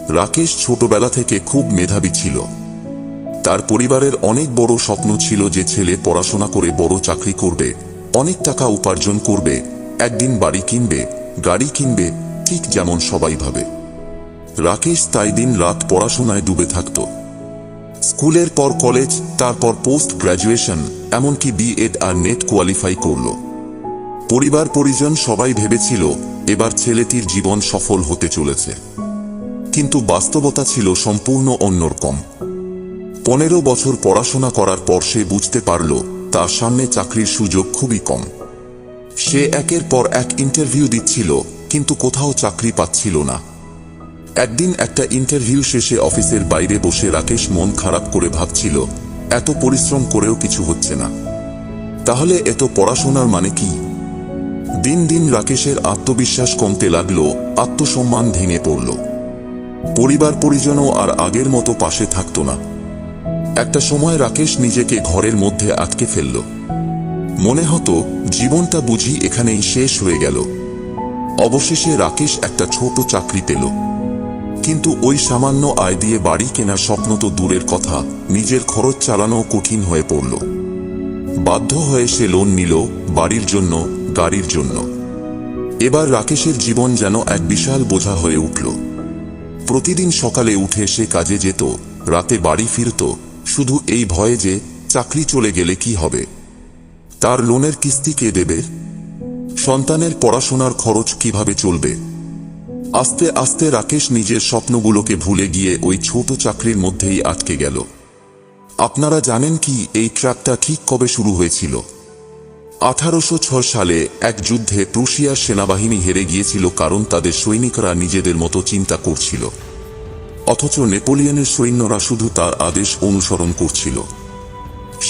রাকেশ ছোটবেলা থেকে খুব মেধাবী ছিল। তার পরিবারের অনেক বড় স্বপ্ন ছিল যে ছেলে পড়াশোনা করে বড় চাকরি করবে, অনেক টাকা উপার্জন করবে, একদিন বাড়ি কিনবে, গাড়ি কিনবে, ঠিক যেমন সবাই ভাবে। রাকেশ তাই দিন রাত পড়াশোনায় ডুবে থাকত। স্কুলের পর কলেজ, তারপর পোস্ট গ্র্যাজুয়েশন, এমনকি বিএড আর নেট কোয়ালিফাই করল। পরিবার পরিজন সবাই ভেবেছিল এবার ছেলেটির জীবন সফল হতে চলেছে, কিন্তু বাস্তবতা ছিল সম্পূর্ণ অন্যরকম। 15 বছর পড়াশোনা করার পর সে বুঝতে পারল তার সামনে চাকরির সুযোগ খুবই কম। সে একের পর এক ইন্টারভিউ দিচ্ছিল, কিন্তু কোথাও চাকরি পাচ্ছিল না। একদিন একটা ইন্টারভিউ শেষে অফিসের বাইরে বসে রাকেশ মন খারাপ করে ভাবছিল, এত পরিশ্রম করেও কিছু হচ্ছে না, তাহলে এত পড়াশোনার মানে কি? দিন দিন রাকেশের আত্মবিশ্বাস কমতে লাগলো, আত্মসম্মান ভেঙে পড়ল। পরিবার পরিজনও আর আগের মতো পাশে থাকত না। একটা সময় রাকেশ নিজেকে ঘরের মধ্যে আটকে ফেলল। মনে হতো জীবনটা বুঝি এখানেই শেষ হয়ে গেল। অবশেষে রাকেশ একটা ছোট চাকরি পেল, কিন্তু ওই সামান্য আয় দিয়ে বাড়ি কেনার স্বপ্ন তো দূরের কথা, নিজের খরচ চালানো কঠিন হয়ে পড়ল। বাধ্য হয়ে সে লোন নিল, বাড়ির জন্য, গাড়ির জন্য। এবার রাকেশের জীবন যেন এক বিশাল বোঝা হয়ে উঠল। প্রতিদিন সকালে উঠে সে কাজে যেত, রাতে বাড়ি ফিরত, শুধু এই ভয়ে যে চাকরি চলে গেলে কি হবে, তার লোনের কিস্তি কে দেবে, সন্তানের পড়াশোনার খরচ কিভাবে চলবে। আস্তে আস্তে রাকেশ নিজের স্বপ্নগুলোকে ভুলে গিয়ে ওই ছোট চাকরির মধ্যেই আটকে গেল। আপনারা জানেন কি এই ট্র্যাপটা ঠিক কবে শুরু হয়েছিল? 1806 সালে এক যুদ্ধে প্রুশিয়ার সেনাবাহিনী হেরে গিয়েছিল, কারণ তাদের সৈনিকরা নিজেদের মতো চিন্তা করছিল, অথচ নেপোলিয়নের সৈন্যরা শুধু তার আদেশ অনুসরণ করছিল।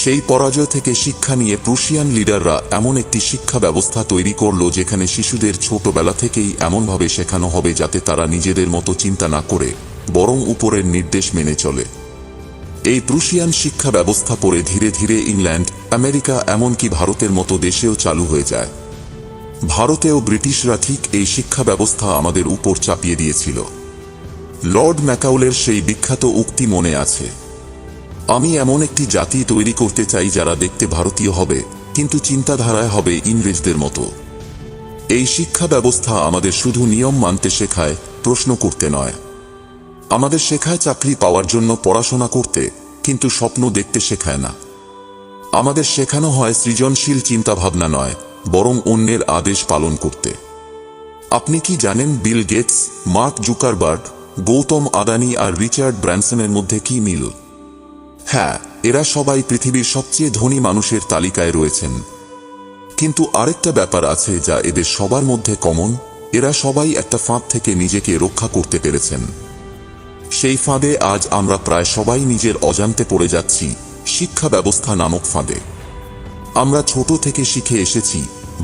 সেই পরাজয় থেকে শিক্ষা নিয়ে প্রুশিয়ান লিডাররা এমন একটি শিক্ষা ব্যবস্থা তৈরি করল যেখানে শিশুদের ছোটবেলা থেকেই এমনভাবে শেখানো হবে যাতে তারা নিজেদের মতো চিন্তা না করে বরং উপরের নির্দেশ মেনে চলে। এই প্রুশিয়ান শিক্ষা ব্যবস্থা পরে ধীরে ধীরে ইংল্যান্ড, আমেরিকা, এমনকি ভারতের মতো দেশেও চালু হয়ে যায়। ভারতেও ব্রিটিশরা ঠিক এই শিক্ষা ব্যবস্থা আমাদের উপর চাপিয়ে দিয়েছিল। লর্ড ম্যাকাউলের সেই বিখ্যাত উক্তি মনে আছে, আমি এমন একটি জাতি তৈরি করতে চাই যারা দেখতে ভারতীয় হবে, কিন্তু চিন্তাধারায় হবে ইংরেজদের মতো। এই শিক্ষা ব্যবস্থা আমাদের শুধু নিয়ম মানতে শেখায়, প্রশ্ন করতে নয়। আমাদের শেখায় চাকরি পাওয়ার জন্য পড়াশোনা করতে, কিন্তু স্বপ্ন দেখতে শেখায় না। আমাদের শেখানো হয় সৃজনশীল চিন্তাভাবনা নয়, বরং অন্যের আদেশ পালন করতে। আপনি কি জানেন Bill Gates, Mark Zuckerberg, Gautam Adani আর রিচার্ড ব্র্যানসনের মধ্যে কি মিল? হ্যাঁ, এরা সবাই পৃথিবীর সবচেয়ে ধনী মানুষের তালিকায় রয়েছেন। কিন্তু আরেকটা ব্যাপার আছে যা এদের সবার মধ্যে কমন, এরা সবাই একটা ফাঁদ থেকে নিজেকে রক্ষা করতে পেরেছেন। সেই ফাঁদে আজ আমরা প্রায় সবাই নিজের অজান্তে পড়ে যাচ্ছি, শিক্ষা ব্যবস্থা নামক ফাঁদে। আমরা ছোট থেকে শিখে এসেছি,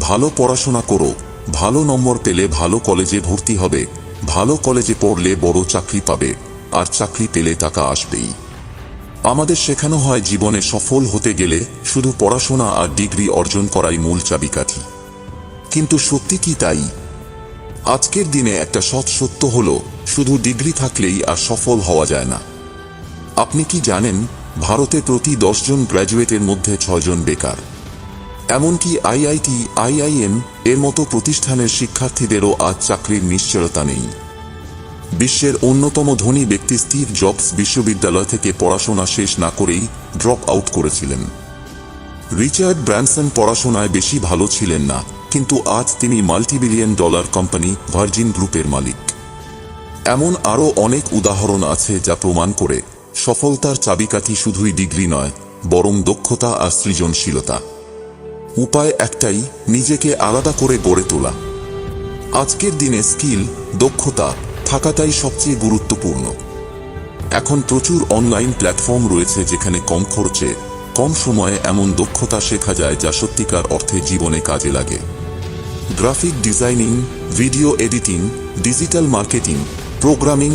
ভালো পড়াশোনা করো, ভালো নম্বর পেলে ভালো কলেজে ভর্তি হবে, ভালো কলেজে পড়লে বড় চাকরি পাবে, আর চাকরি পেলে টাকা আসবেই। আমাদের শেখানো হয় জীবনে সফল হতে গেলে শুধু পড়াশোনা আর ডিগ্রি অর্জন করাই মূল চাবিকাঠি। কিন্তু সত্যি কি তাই? আজকের দিনে একটা সত্য হলো, শুধু ডিগ্রি থাকলেই আর সফল হওয়া যায় না। আপনি কি জানেন, ভারতে প্রতি 10 জন গ্র্যাজুয়েটের মধ্যে 6 জন বেকার। এমনকি আইআইটি, আইআইএম এর মতো প্রতিষ্ঠানের শিক্ষার্থীদেরও আজ চাকরির নিশ্চয়তা নেই। বিশ্বের অন্যতম ধনী ব্যক্তি স্টিভ জবস বিশ্ববিদ্যালয় থেকে পড়াশোনা শেষ না করেই ড্রপ আউট করেছিলেন। রিচার্ড ব্র্যানসন পড়াশোনায় বেশি ভালো ছিলেন না, কিন্তু আজ তিনি মাল্টিবিলিয়ন ডলার কোম্পানি ভার্জিন গ্রুপের মালিক। এমন আরও অনেক উদাহরণ আছে যা প্রমাণ করে সফলতার চাবিকাঠি শুধুই ডিগ্রি নয়, বরং দক্ষতা আর সৃজনশীলতা। উপায় একটাই, নিজেকে আলাদা করে গড়ে তোলা। আজকের দিনে স্কিল, দক্ষতা থাকাটাই সবচেয়ে গুরুত্বপূর্ণ। এখন প্রচুর অনলাইন প্ল্যাটফর্ম রয়েছে যেখানে কম খরচে, কম সময়ে এমন দক্ষতা শেখা যায় যা সত্যিকার অর্থে জীবনে কাজে লাগে। Graphic designing, video editing, digital marketing, programming,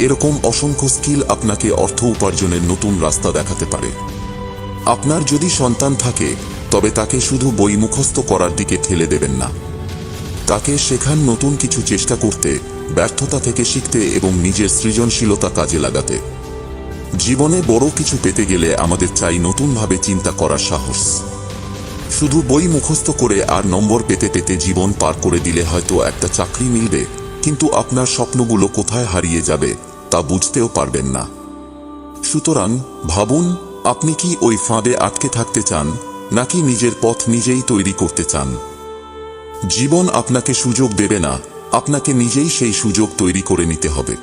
এরকম অসংখ্য স্কিল আপনাকে অর্থ উপার্জনের নতুন রাস্তা দেখাতে পারে। আপনার যদি সন্তান থাকে, তবে তাকে শুধু বই মুখস্থ করার দিকে ঠেলে দেবেন না। তাকে শেখান নতুন কিছু চেষ্টা করতে, ব্যর্থতা থেকে শিখতে এবং নিজের সৃজনশীলতা কাজে লাগাতে। জীবনে বড় কিছু পেতে গেলে আমাদের চাই নতুনভাবে চিন্তা করার সাহস। শুধু বই মুখস্থ করে আর নম্বর পেতে পেতে জীবন পার করে দিলে হয়তো একটা চাকরি মিলবে, কিন্তু আপনার স্বপ্নগুলো কোথায় হারিয়ে যাবে তা বুঝতেও পারবেন না। সুতরাং ভাবুন, আপনি কি ওই ফাঁদে আটকে থাকতে চান, নাকি নিজের পথ নিজেই তৈরি করতে চান? জীবন আপনাকে সুযোগ দেবে না, আপনাকে নিজেই সেই সুযোগ তৈরি করে নিতে হবে।